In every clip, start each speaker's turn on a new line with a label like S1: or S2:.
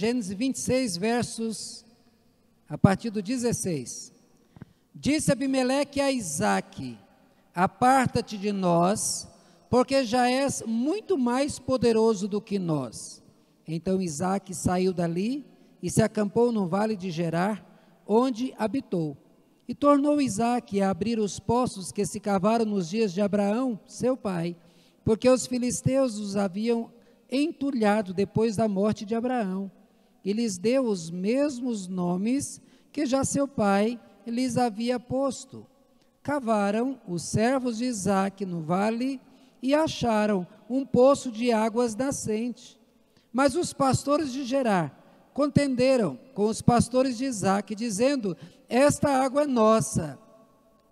S1: Gênesis 26, versos a partir do 16. Disse Abimeleque a Isaque: aparta-te de nós, porque já és muito mais poderoso do que nós. Então Isaque saiu dali e se acampou no vale de Gerar, onde habitou. E tornou Isaque a abrir os poços que se cavaram nos dias de Abraão, seu pai, porque os filisteus os haviam entulhado depois da morte de Abraão, e lhes deu os mesmos nomes que já seu pai lhes havia posto. Cavaram os servos de Isaque no vale e acharam um poço de águas nascente. Mas os pastores de Gerar contenderam com os pastores de Isaque, dizendo: esta água é nossa.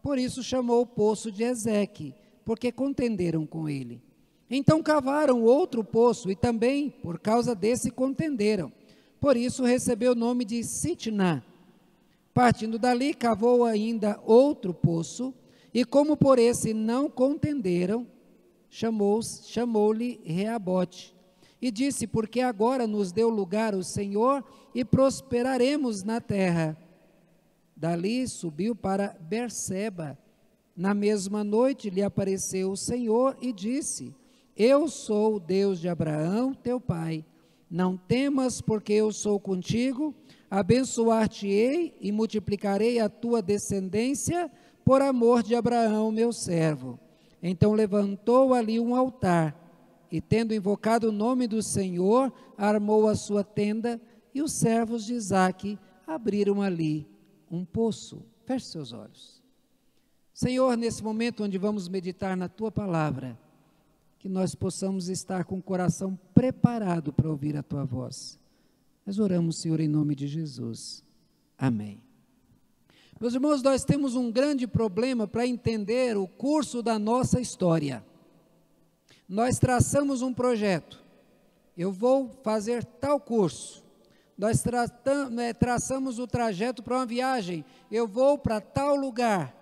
S1: Por isso chamou o poço de Ezeque, porque contenderam com ele. Então cavaram outro poço, e também por causa desse contenderam. Por isso recebeu o nome de Sitná. Partindo dali, cavou ainda outro poço, e como por esse não contenderam, chamou-lhe Reabote. E disse: porque agora nos deu lugar o Senhor, e prosperaremos na terra. Dali subiu para Berseba. Na mesma noite lhe apareceu o Senhor e disse: eu sou o Deus de Abraão, teu pai. Não temas, porque eu sou contigo. Abençoar-te-ei e multiplicarei a tua descendência por amor de Abraão, meu servo. Então levantou ali um altar, e tendo invocado o nome do Senhor, armou a sua tenda, e os servos de Isaque abriram ali um poço. Feche seus olhos. Senhor, nesse momento onde vamos meditar na tua palavra, que nós possamos estar com o coração preparado para ouvir a tua voz. Nós oramos, Senhor, em nome de Jesus. Amém. Meus irmãos, nós temos um grande problema para entender o curso da nossa história. Nós traçamos um projeto. Eu vou fazer tal curso. Nós traçamos o trajeto para uma viagem. Eu vou para tal lugar.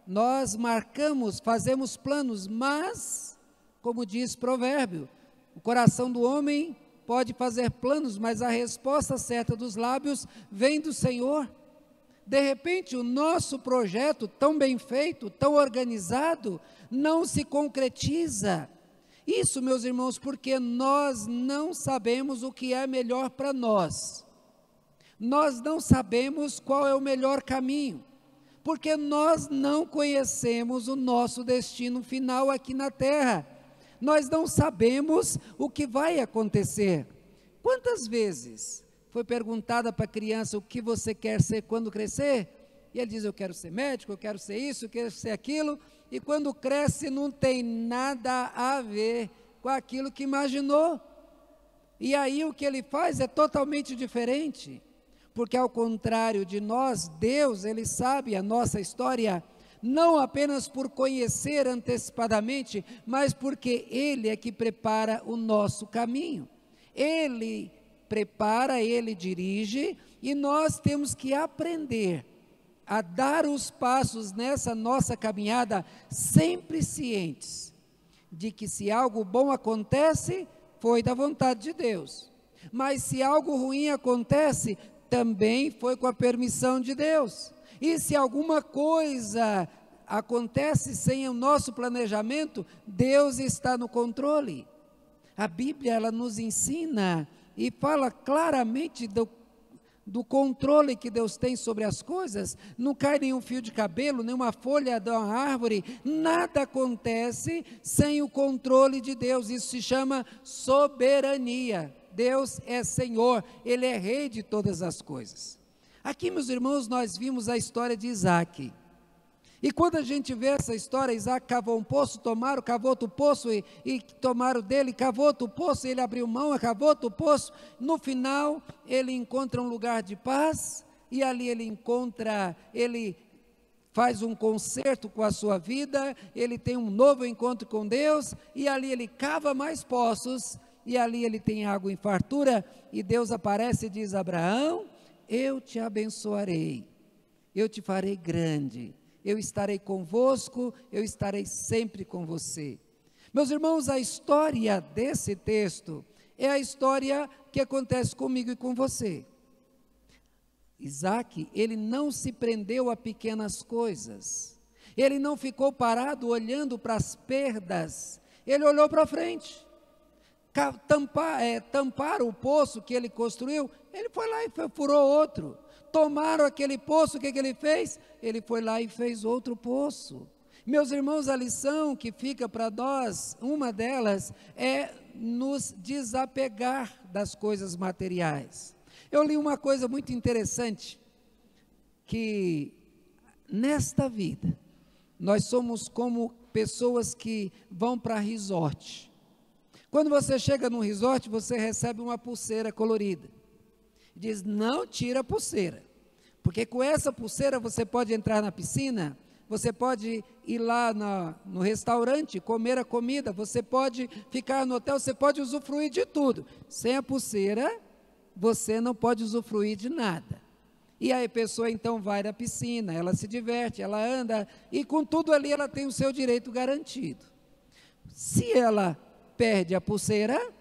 S1: Nós marcamos, fazemos planos, mas, como diz Provérbio, o coração do homem pode fazer planos, mas a resposta certa dos lábios vem do Senhor. De repente, o nosso projeto, tão bem feito, tão organizado, não se concretiza. Isso, meus irmãos, porque nós não sabemos o que é melhor para nós. Nós não sabemos qual é o melhor caminho, porque nós não conhecemos o nosso destino final aqui na terra. Nós não sabemos o que vai acontecer. Quantas vezes foi perguntada para a criança o que você quer ser quando crescer? E ele diz: eu quero ser médico, eu quero ser isso, eu quero ser aquilo. E quando cresce não tem nada a ver com aquilo que imaginou. E aí o que ele faz é totalmente diferente. Porque ao contrário de nós, Deus, Ele sabe a nossa história, não apenas por conhecer antecipadamente, mas porque Ele é que prepara o nosso caminho. Ele prepara, Ele dirige, e nós temos que aprender a dar os passos nessa nossa caminhada, sempre cientes de que se algo bom acontece, foi da vontade de Deus. Mas se algo ruim acontece, também foi com a permissão de Deus. E se alguma coisa acontece sem o nosso planejamento, Deus está no controle. A Bíblia, ela nos ensina e fala claramente do controle que Deus tem sobre as coisas. Não cai nenhum fio de cabelo, nenhuma folha de uma árvore, nada acontece sem o controle de Deus. Isso se chama soberania. Deus é Senhor, Ele é Rei de todas as coisas. Aqui, meus irmãos, nós vimos a história de Isaque. E quando a gente vê essa história, Isaque cavou um poço, cavou outro poço e tomaram dele, cavou outro poço, ele abriu mão, cavou outro poço. No final, ele encontra um lugar de paz, e ali ele faz um concerto com a sua vida, ele tem um novo encontro com Deus, e ali ele cava mais poços, e ali ele tem água em fartura, e Deus aparece e diz: Abraão, eu te abençoarei, eu te farei grande, eu estarei convosco, eu estarei sempre com você. Meus irmãos, a história desse texto É a história que acontece comigo e com você. Isaac, ele não se prendeu a pequenas coisas. Ele não ficou parado olhando para as perdas. Ele olhou para frente. Tampar o poço que ele construiu, ele foi lá e furou outro. Tomaram aquele poço, o que ele fez? Ele foi lá e fez outro poço. Meus irmãos, a lição que fica para nós, uma delas, é nos desapegar das coisas materiais. Eu li uma coisa muito interessante, que nesta vida, nós somos como pessoas que vão para resort. Quando você chega num resort, você recebe uma pulseira colorida. Diz, não tira a pulseira, porque com essa pulseira você pode entrar na piscina, você pode ir lá no restaurante, comer a comida, você pode ficar no hotel, você pode usufruir de tudo. Sem a pulseira, você não pode usufruir de nada. E aí a pessoa então vai na piscina, ela se diverte, ela anda, e com tudo ali ela tem o seu direito garantido. Se ela perde a pulseira,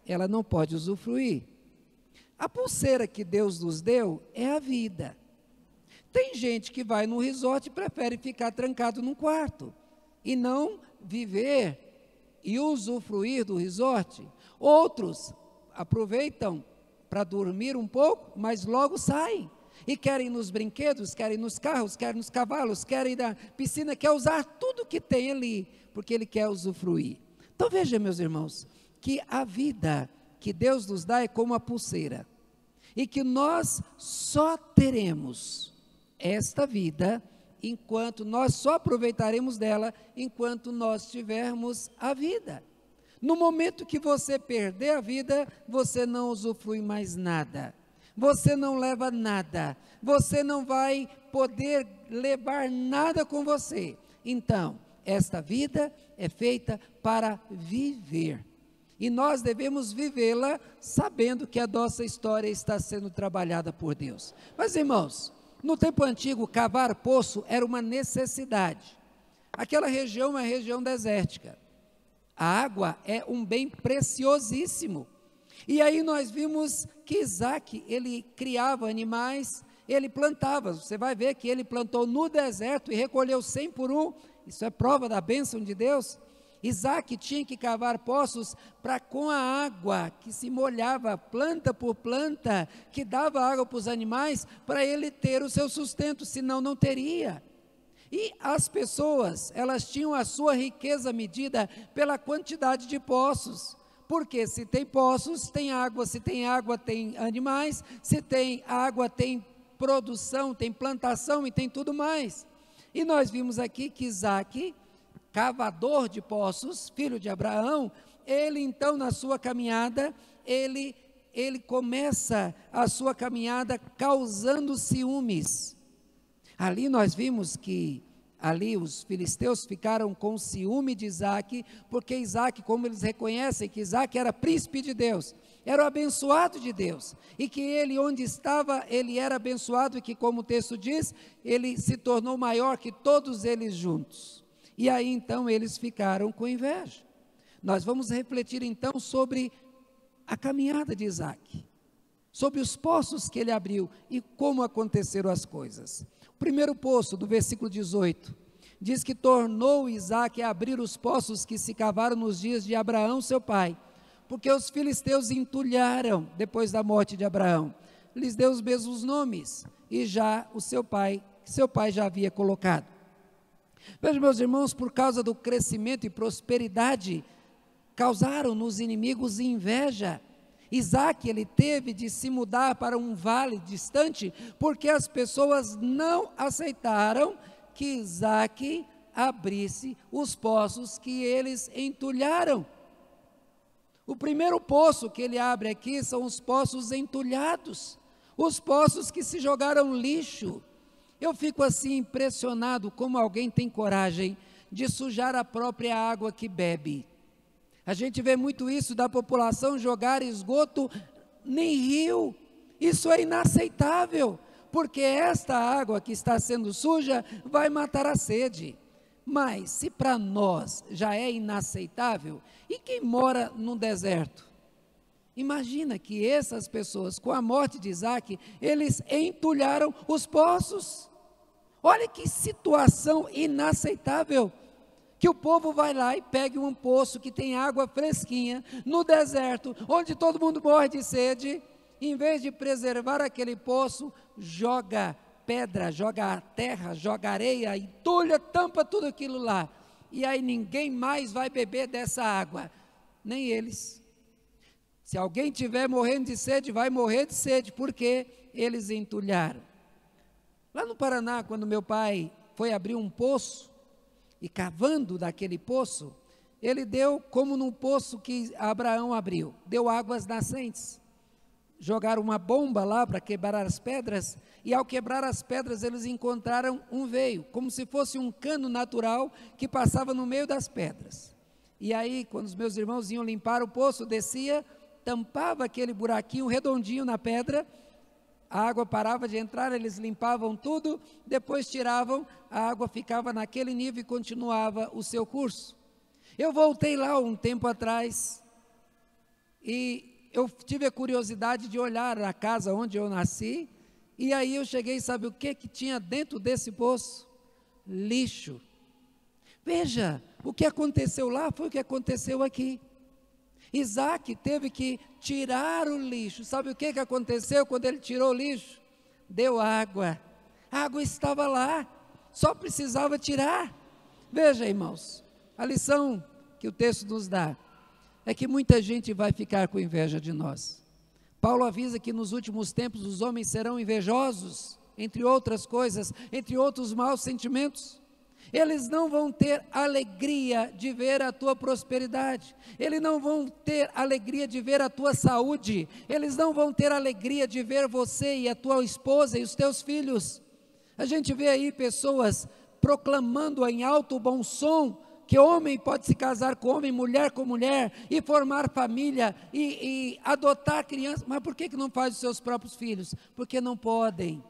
S1: ela não pode usufruir. A pulseira que Deus nos deu é a vida. Tem gente que vai no resort e prefere ficar trancado num quarto e não viver e usufruir do resort. Outros aproveitam para dormir um pouco, mas logo saem e querem ir nos brinquedos, querem ir nos carros, querem ir nos cavalos, querem ir na piscina, quer usar tudo que tem ali, porque ele quer usufruir. Então veja, meus irmãos, que a vida que Deus nos dá é como a pulseira, e que nós só teremos esta vida enquanto nós só aproveitaremos dela enquanto nós tivermos a vida. No momento que você perder a vida, você não usufrui mais nada, você não leva nada, você não vai poder levar nada com você. Então, esta vida é feita para viver, e nós devemos vivê-la sabendo que a nossa história está sendo trabalhada por Deus. Mas, irmãos, no tempo antigo, cavar poço era uma necessidade. Aquela região é uma região desértica. A água é um bem preciosíssimo. E aí nós vimos que Isaac, ele criava animais, ele plantava. Você vai ver que ele plantou no deserto e recolheu 100 por um. Isso é prova da bênção de Deus. Isaac tinha que cavar poços para, com a água que se molhava planta por planta, que dava água para os animais, para ele ter o seu sustento, senão não teria. E as pessoas, elas tinham a sua riqueza medida pela quantidade de poços, porque se tem poços, tem água, se tem água, tem animais, se tem água, tem produção, tem plantação e tem tudo mais. E nós vimos aqui que Isaac, cavador de poços, filho de Abraão, ele então na sua caminhada, ele começa a sua caminhada causando ciúmes. Ali nós vimos que, ali os filisteus ficaram com ciúme de Isaac, porque Isaac, como eles reconhecem que Isaac era príncipe de Deus, era o abençoado de Deus, e que ele onde estava, ele era abençoado, e que como o texto diz, ele se tornou maior que todos eles juntos. E aí então eles ficaram com inveja. Nós vamos refletir então sobre a caminhada de Isaac, sobre os poços que ele abriu e como aconteceram as coisas. O primeiro poço, do versículo 18, diz que tornou Isaac a abrir os poços que se cavaram nos dias de Abraão, seu pai, porque os filisteus entulharam depois da morte de Abraão. Lhes deu os mesmos nomes, e já o seu pai já havia colocado. Vejam, meus irmãos, por causa do crescimento e prosperidade, causaram nos inimigos inveja. Isaac, ele teve de se mudar para um vale distante, porque as pessoas não aceitaram que Isaac abrisse os poços que eles entulharam. O primeiro poço que ele abre aqui são os poços entulhados, os poços que se jogaram lixo. Eu fico assim impressionado como alguém tem coragem de sujar a própria água que bebe. A gente vê muito isso da população jogar esgoto em rio. Isso é inaceitável, porque esta água que está sendo suja vai matar a sede. Mas se para nós já é inaceitável, e quem mora no deserto? Imagina que essas pessoas, com a morte de Isaac, eles entulharam os poços. Olha que situação inaceitável, que o povo vai lá e pegue um poço que tem água fresquinha, no deserto, onde todo mundo morre de sede, em vez de preservar aquele poço, joga pedra, joga terra, joga areia, entulha, tampa tudo aquilo lá, e aí ninguém mais vai beber dessa água, nem eles. Se alguém estiver morrendo de sede, vai morrer de sede, porque eles entulharam. Lá no Paraná, quando meu pai foi abrir um poço, e cavando daquele poço, ele deu como num poço que Abraão abriu, deu águas nascentes. Jogaram uma bomba lá para quebrar as pedras, e ao quebrar as pedras eles encontraram um veio, como se fosse um cano natural que passava no meio das pedras. E aí, quando os meus irmãos iam limpar o poço, descia, tampava aquele buraquinho redondinho na pedra, a água parava de entrar, eles limpavam tudo, depois tiravam, a água ficava naquele nível e continuava o seu curso. Eu voltei lá um tempo atrás, e eu tive a curiosidade de olhar a casa onde eu nasci, e aí eu cheguei, sabe o que tinha dentro desse poço? Lixo. Veja, o que aconteceu lá foi o que aconteceu aqui. Isaac teve que tirar o lixo. Sabe o que aconteceu quando ele tirou o lixo? Deu água. A água estava lá, só precisava tirar. Veja, irmãos, a lição que o texto nos dá é que muita gente vai ficar com inveja de nós. Paulo avisa que nos últimos tempos os homens serão invejosos, entre outras coisas, entre outros maus sentimentos. Eles não vão ter alegria de ver a tua prosperidade, eles não vão ter alegria de ver a tua saúde, eles não vão ter alegria de ver você e a tua esposa e os teus filhos. A gente vê aí pessoas proclamando em alto bom som que homem pode se casar com homem, mulher com mulher, e formar família, e adotar crianças, mas por que não faz os seus próprios filhos? Porque não podem,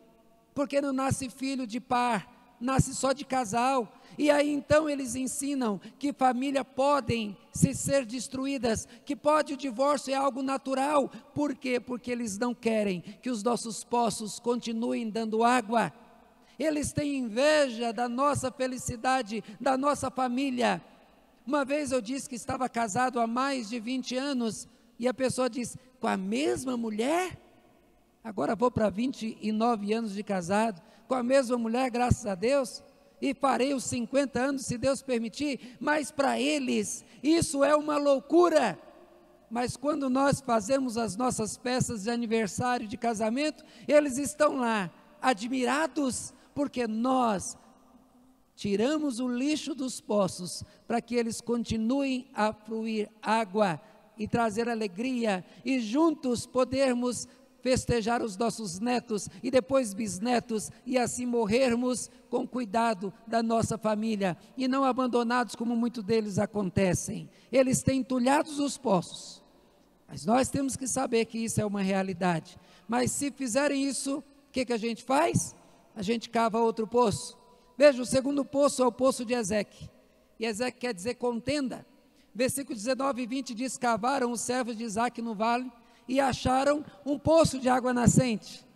S1: porque não nasce filho de par, nasce só de casal, e aí então eles ensinam que família podem ser destruídas, que o divórcio é algo natural. Por quê? Porque eles não querem que os nossos poços continuem dando água. Eles têm inveja da nossa felicidade, da nossa família. Uma vez eu disse que estava casado há mais de 20 anos, e a pessoa diz, com a mesma mulher? Agora vou para 29 anos de casado, com a mesma mulher, graças a Deus, e farei os 50 anos, se Deus permitir, mas para eles, isso é uma loucura. Mas quando nós fazemos as nossas festas de aniversário, de casamento, eles estão lá, admirados, porque nós tiramos o lixo dos poços, para que eles continuem a fluir água, e trazer alegria, e juntos podermos festejar os nossos netos, e depois bisnetos, e assim morrermos com cuidado da nossa família, e não abandonados como muitos deles acontecem. Eles têm entulhados os poços, mas nós temos que saber que isso é uma realidade. Mas se fizerem isso, o que a gente faz? A gente cava outro poço. Veja, o segundo poço é o poço de Ezeque, e Ezeque quer dizer contenda. Versículo 19 e 20 diz, cavaram os servos de Isaac no vale, e acharam um poço de água nascente.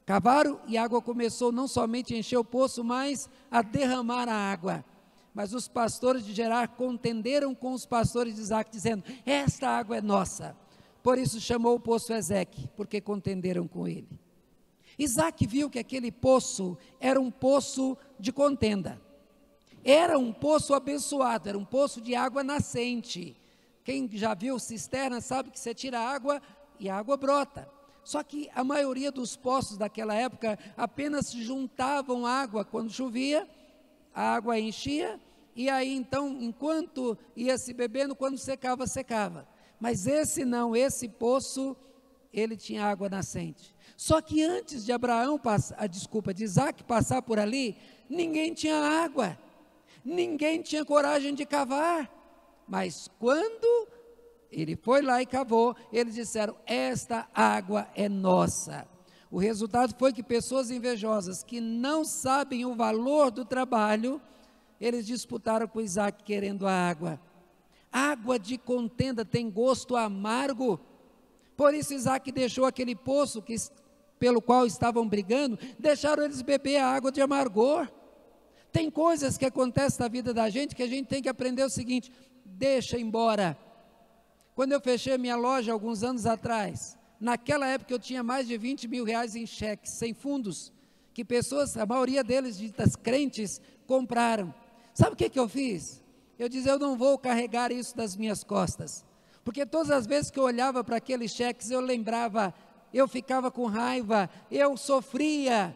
S1: Cavaram, e a água começou não somente a encher o poço, mas a derramar a água. Mas os pastores de Gerar contenderam com os pastores de Isaac, dizendo, esta água é nossa. Por isso chamou o poço Ezeque, porque contenderam com ele. Isaac viu que aquele poço era um poço de contenda, era um poço abençoado, era um poço de água nascente. Quem já viu cisterna sabe que você tira água e a água brota. Só que a maioria dos poços daquela época apenas juntavam água quando chovia, a água enchia, e aí então, enquanto ia se bebendo, quando secava, secava. Mas esse não, esse poço, ele tinha água nascente. Só que antes de de Isaac passar por ali, ninguém tinha água, ninguém tinha coragem de cavar. Mas quando ele foi lá e cavou, eles disseram, esta água é nossa. O resultado foi que pessoas invejosas, que não sabem o valor do trabalho, eles disputaram com Isaac querendo a água. Água de contenda tem gosto amargo. Por isso Isaac deixou aquele poço pelo qual estavam brigando, deixaram eles beber a água de amargor. Tem coisas que acontecem na vida da gente que a gente tem que aprender o seguinte: deixa embora. Quando eu fechei minha loja alguns anos atrás, naquela época eu tinha mais de 20 mil reais em cheques, sem fundos, que pessoas, a maioria deles ditas crentes, compraram. Sabe o que eu fiz? Eu disse: eu não vou carregar isso das minhas costas, porque todas as vezes que eu olhava para aqueles cheques, eu lembrava, eu ficava com raiva, eu sofria.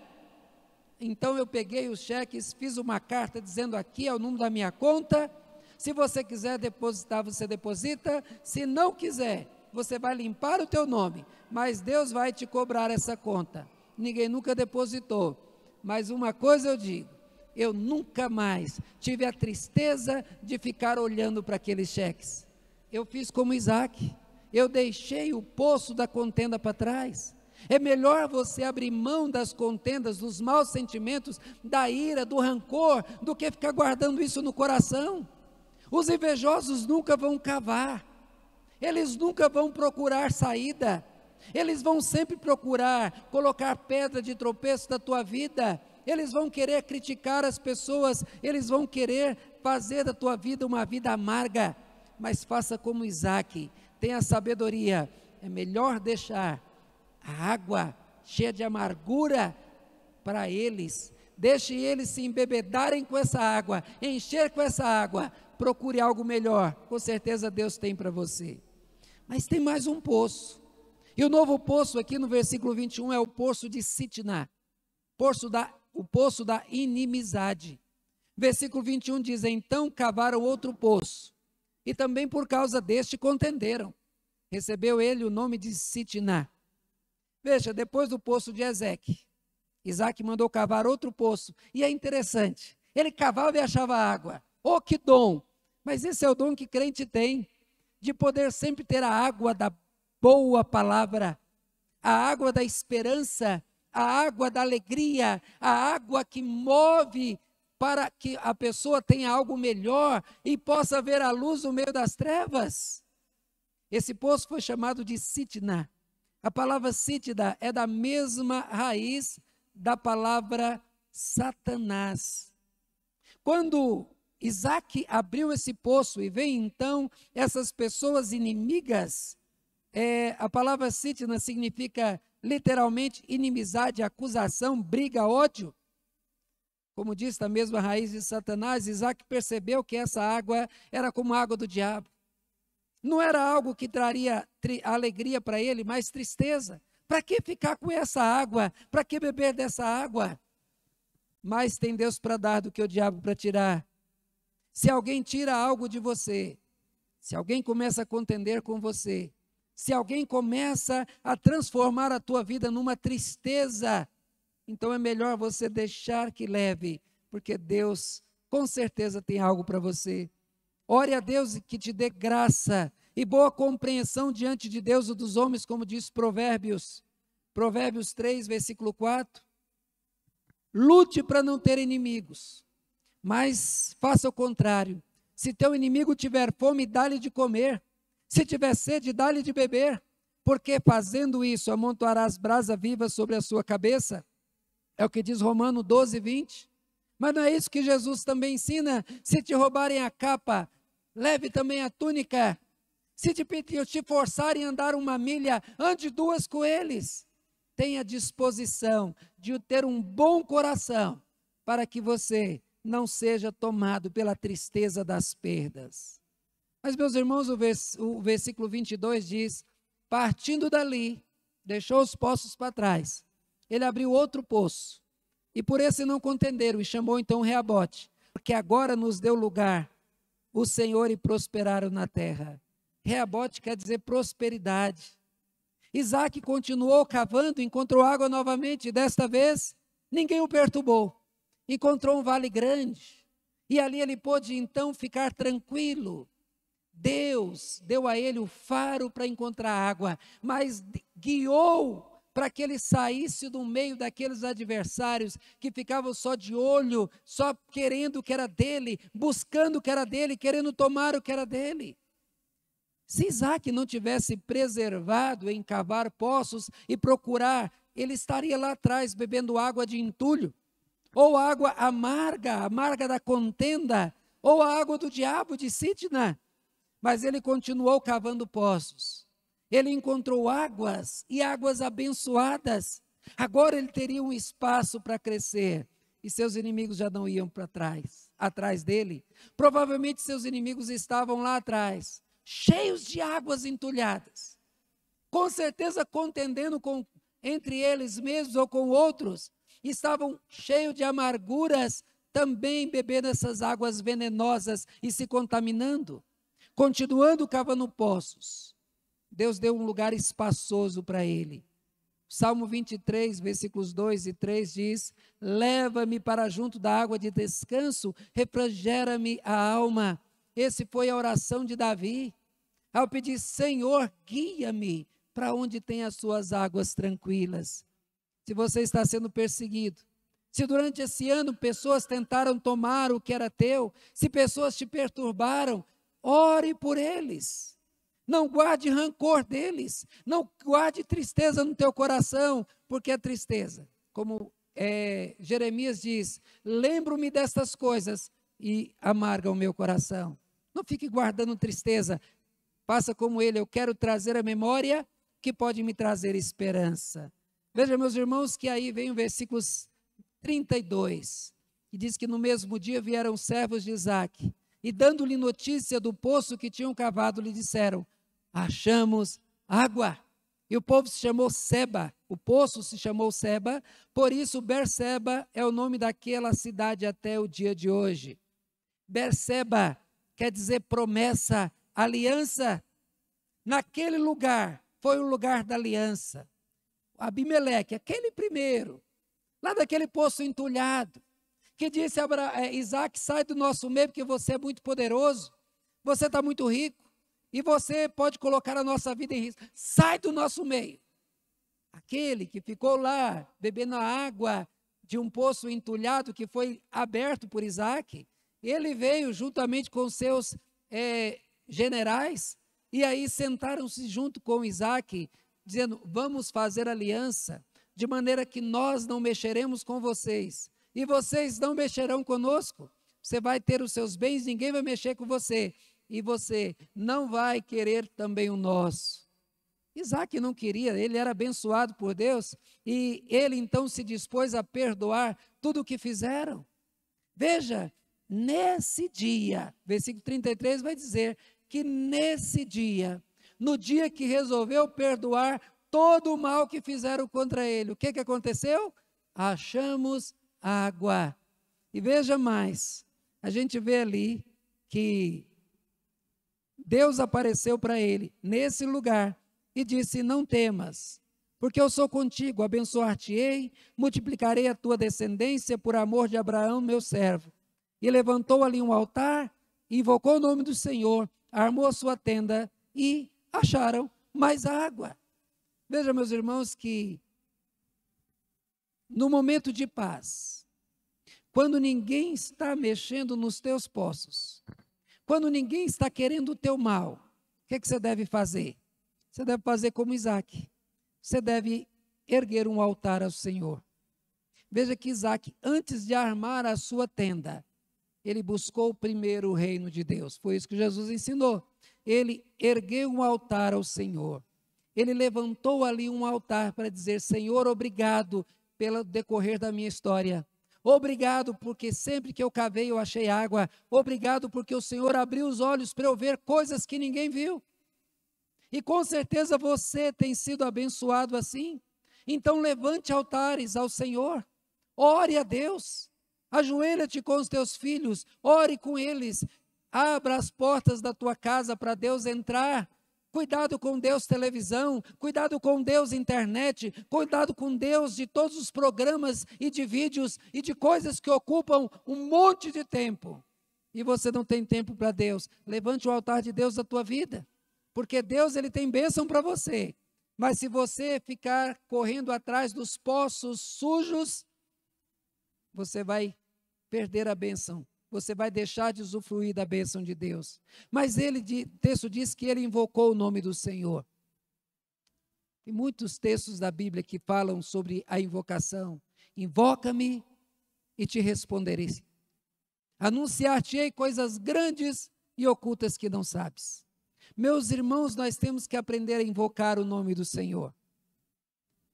S1: Então eu peguei os cheques, fiz uma carta dizendo: aqui é o número da minha conta, se você quiser depositar, você deposita, se não quiser, você vai limpar o teu nome, mas Deus vai te cobrar essa conta. Ninguém nunca depositou, mas uma coisa eu digo: eu nunca mais tive a tristeza de ficar olhando para aqueles cheques. Eu fiz como Isaac, eu deixei o poço da contenda para trás. É melhor você abrir mão das contendas, dos maus sentimentos, da ira, do rancor, do que ficar guardando isso no coração. Os invejosos nunca vão cavar, eles nunca vão procurar saída, eles vão sempre procurar colocar pedra de tropeço na tua vida, eles vão querer criticar as pessoas, eles vão querer fazer da tua vida uma vida amarga. Mas faça como Isaac, tenha sabedoria, é melhor deixar a água cheia de amargura para eles, deixe eles se embebedarem com essa água, encher com essa água, procure algo melhor, com certeza Deus tem para você. Mas tem mais um poço, e o novo poço aqui no versículo 21 é o poço de Sitná, o poço da inimizade. Versículo 21 diz: então cavaram outro poço, e também por causa deste contenderam, recebeu ele o nome de Sitná. Veja, depois do poço de Ezeque, Isaac mandou cavar outro poço, e é interessante, ele cavava e achava água. Oh, que dom! Mas esse é o dom que crente tem, de poder sempre ter a água da boa palavra, a água da esperança, a água da alegria, a água que move para que a pessoa tenha algo melhor e possa ver a luz no meio das trevas. Esse poço foi chamado de Sitná. A palavra Sitná é da mesma raiz da palavra Satanás. Quando Isaac abriu esse poço e vem então essas pessoas inimigas, a palavra Sitná significa literalmente inimizade, acusação, briga, ódio. Como diz a mesma raiz de Satanás, Isaac percebeu que essa água era como a água do diabo. Não era algo que traria alegria para ele, mas tristeza. Para que ficar com essa água? Para que beber dessa água? Mais tem Deus para dar do que o diabo para tirar. Se alguém tira algo de você, se alguém começa a contender com você, se alguém começa a transformar a tua vida numa tristeza, então é melhor você deixar que leve, porque Deus com certeza tem algo para você. Ore a Deus que te dê graça e boa compreensão diante de Deus e dos homens, como diz Provérbios 3, versículo 4. Lute para não ter inimigos, mas faça o contrário. Se teu inimigo tiver fome, dá-lhe de comer. Se tiver sede, dá-lhe de beber, porque fazendo isso amontoarás brasa viva sobre a sua cabeça. É o que diz Romanos 12, 20. Mas não é isso que Jesus também ensina? Se te roubarem a capa, leve também a túnica. Se te forçarem a andar uma milha, ande 2 com eles. Tenha disposição de ter um bom coração, para que você não seja tomado pela tristeza das perdas. Mas, meus irmãos, o versículo 22 diz: partindo dali, deixou os poços para trás, ele abriu outro poço, e por esse não contenderam, e chamou então Reabote, porque agora nos deu lugar o Senhor e prosperaram na terra. Reabote quer dizer prosperidade. Isaac continuou cavando, encontrou água novamente, e desta vez ninguém o perturbou. Encontrou um vale grande, e ali ele pôde então ficar tranquilo. Deus deu a ele o faro para encontrar água, mas guiou para que ele saísse do meio daqueles adversários que ficavam só de olho, só querendo o que era dele, buscando o que era dele, querendo tomar o que era dele. Se Isaac não tivesse preservado em cavar poços e procurar, ele estaria lá atrás bebendo água de entulho, ou água amarga, amarga da contenda, ou a água do diabo de Sitna. Mas ele continuou cavando poços. Ele encontrou águas e águas abençoadas. Agora ele teria um espaço para crescer e seus inimigos já não iam para trás, atrás dele. Provavelmente seus inimigos estavam lá atrás, cheios de águas entulhadas, com certeza contendendo entre eles mesmos ou com outros. Estavam cheios de amarguras, também bebendo essas águas venenosas e se contaminando. Continuando cavando poços, Deus deu um lugar espaçoso para ele. Salmo 23, versículos 2 e 3 diz: leva-me para junto da água de descanso, refrigera-me a alma. Esse foi a oração de Davi, ao pedir: Senhor, guia-me para onde tem as suas águas tranquilas. Se você está sendo perseguido, se durante esse ano pessoas tentaram tomar o que era teu, se pessoas te perturbaram, ore por eles. Não guarde rancor deles, não guarde tristeza no teu coração, porque é tristeza. Como Jeremias diz: lembro-me destas coisas e amarga o meu coração. Não fique guardando tristeza, faça como ele: eu quero trazer a memória que pode me trazer esperança. Veja, meus irmãos, que aí vem o versículo 32, que diz que no mesmo dia vieram servos de Isaac, e dando-lhe notícia do poço que tinham cavado, lhe disseram: achamos água. E o povo se chamou Seba, o poço se chamou Seba, por isso Berseba é o nome daquela cidade até o dia de hoje. Berseba quer dizer promessa, aliança. Naquele lugar, foi o lugar da aliança. Abimeleque, aquele primeiro, lá daquele poço entulhado, que disse a Isaac: sai do nosso meio, porque você é muito poderoso, você está muito rico, e você pode colocar a nossa vida em risco. Sai do nosso meio. Aquele que ficou lá, bebendo a água de um poço entulhado, que foi aberto por Isaac, ele veio juntamente com seus generais, e aí sentaram-se junto com Isaac, dizendo: vamos fazer aliança, de maneira que nós não mexeremos com vocês, e vocês não mexerão conosco. Você vai ter os seus bens, ninguém vai mexer com você, e você não vai querer também o nosso. Isaac não queria, ele era abençoado por Deus, e ele então se dispôs a perdoar tudo o que fizeram. Veja, nesse dia, versículo 33 vai dizer que nesse dia, no dia que resolveu perdoar todo o mal que fizeram contra ele, o que aconteceu? Achamos água. E veja mais, a gente vê ali que Deus apareceu para ele nesse lugar e disse: não temas, porque eu sou contigo, abençoar-te-ei, multiplicarei a tua descendência por amor de Abraão, meu servo. E levantou ali um altar, invocou o nome do Senhor, armou a sua tenda e acharam mais água. Veja, meus irmãos, que no momento de paz, quando ninguém está mexendo nos teus poços, quando ninguém está querendo o teu mal, o que você deve fazer? Você deve fazer como Isaac. Você deve erguer um altar ao Senhor. Veja que Isaac, antes de armar a sua tenda, ele buscou primeiro o reino de Deus. Foi isso que Jesus ensinou. Ele ergueu um altar ao Senhor. Ele levantou ali um altar para dizer: Senhor, obrigado pelo decorrer da minha história. Obrigado porque sempre que eu cavei eu achei água. Obrigado porque o Senhor abriu os olhos para eu ver coisas que ninguém viu. E com certeza você tem sido abençoado assim. Então levante altares ao Senhor. Ore a Deus. Ajoelha-te com os teus filhos. Ore com eles. Abra as portas da tua casa para Deus entrar. Cuidado com Deus televisão, cuidado com Deus internet, cuidado com Deus de todos os programas e de vídeos e de coisas que ocupam um monte de tempo. E você não tem tempo para Deus. Levante o altar de Deus da tua vida, porque Deus, ele tem bênção para você. Mas se você ficar correndo atrás dos poços sujos, você vai perder a bênção. você vai deixar de usufruir da bênção de Deus. Mas o texto diz que ele invocou o nome do Senhor. Tem muitos textos da Bíblia que falam sobre a invocação. Invoca-me e te responderei. Anunciar-te-ei coisas grandes e ocultas que não sabes. Meus irmãos, nós temos que aprender a invocar o nome do Senhor.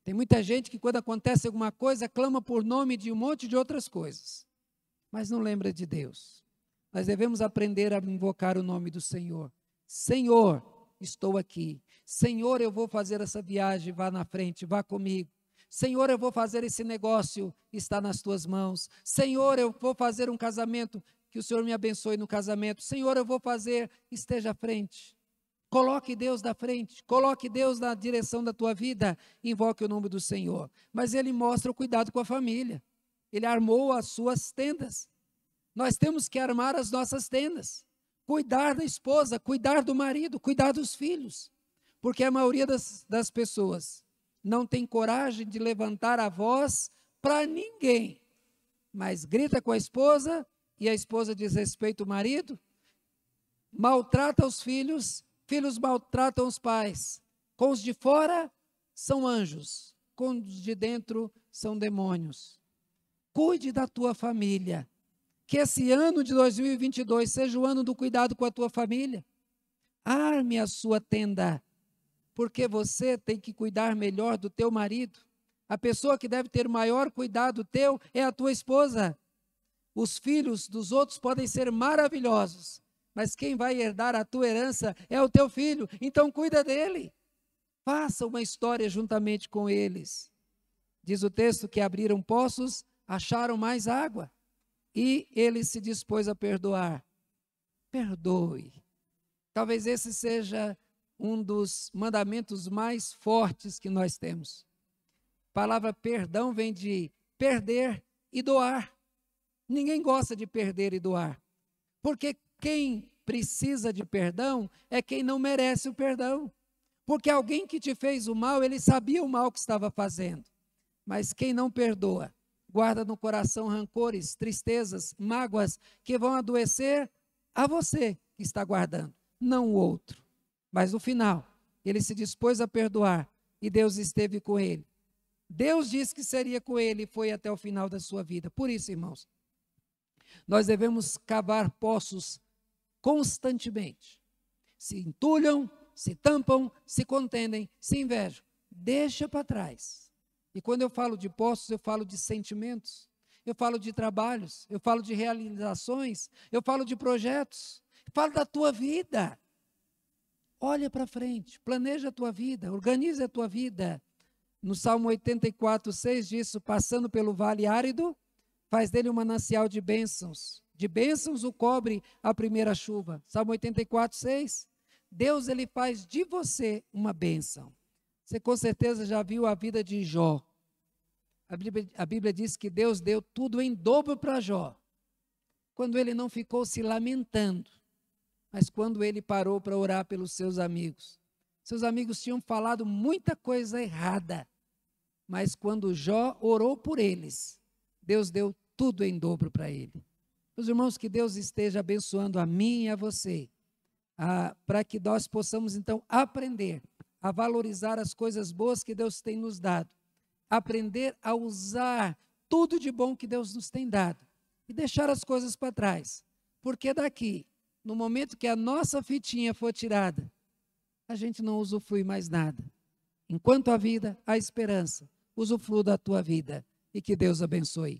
S1: Tem muita gente que quando acontece alguma coisa, clama por nome de um monte de outras coisas, mas não lembra de Deus. Nós devemos aprender a invocar o nome do Senhor. Senhor, estou aqui. Senhor, eu vou fazer essa viagem, vá na frente, vá comigo. Senhor, eu vou fazer esse negócio, está nas tuas mãos. Senhor, eu vou fazer um casamento, que o Senhor me abençoe no casamento. Senhor, eu vou fazer, esteja à frente. Coloque Deus na frente, coloque Deus na direção da tua vida, invoque o nome do Senhor. Mas ele mostra o cuidado com a família. Ele armou as suas tendas. Nós temos que armar as nossas tendas. Cuidar da esposa, cuidar do marido, cuidar dos filhos. Porque a maioria das pessoas não tem coragem de levantar a voz para ninguém. Mas grita com a esposa e a esposa desrespeita o marido, maltrata os filhos, filhos maltratam os pais. Com os de fora são anjos, com os de dentro são demônios. Cuide da tua família. Que esse ano de 2022 seja o ano do cuidado com a tua família. Arme a sua tenda, porque você tem que cuidar melhor do teu marido. A pessoa que deve ter o maior cuidado teu é a tua esposa. Os filhos dos outros podem ser maravilhosos, mas quem vai herdar a tua herança é o teu filho. Então cuida dele. Faça uma história juntamente com eles. Diz o texto que abriram poços, acharam mais água. E ele se dispôs a perdoar. Perdoe. Talvez esse seja um dos mandamentos mais fortes que nós temos. A palavra perdão vem de perder e doar. Ninguém gosta de perder e doar. Porque quem precisa de perdão é quem não merece o perdão. Porque alguém que te fez o mal, ele sabia o mal que estava fazendo. Mas quem não perdoa, guarda no coração rancores, tristezas, mágoas que vão adoecer a você que está guardando, não o outro. Mas no final, ele se dispôs a perdoar e Deus esteve com ele. Deus disse que seria com ele e foi até o final da sua vida. Por isso, irmãos, nós devemos cavar poços constantemente. Se entulham, se tampam, se contendem, se invejam. Deixa para trás. E quando eu falo de poços, eu falo de sentimentos, eu falo de trabalhos, eu falo de realizações, eu falo de projetos, eu falo da tua vida. Olha para frente, planeja a tua vida, organiza a tua vida. No Salmo 84, 6 diz, passando pelo vale árido, faz dele um manancial de bênçãos. De bênçãos o cobre a primeira chuva. Salmo 84, 6. Deus, ele faz de você uma bênção. Você com certeza já viu a vida de Jó. A Bíblia diz que Deus deu tudo em dobro para Jó. Quando ele não ficou se lamentando, mas quando ele parou para orar pelos seus amigos. Seus amigos tinham falado muita coisa errada, mas quando Jó orou por eles, Deus deu tudo em dobro para ele. Meus irmãos, que Deus esteja abençoando a mim e a você, para que nós possamos então aprender a valorizar as coisas boas que Deus tem nos dado, aprender a usar tudo de bom que Deus nos tem dado e deixar as coisas para trás, porque daqui, no momento que a nossa fitinha for tirada, a gente não usufrui mais nada. Enquanto a vida, a esperança, usufrua da tua vida e que Deus abençoe.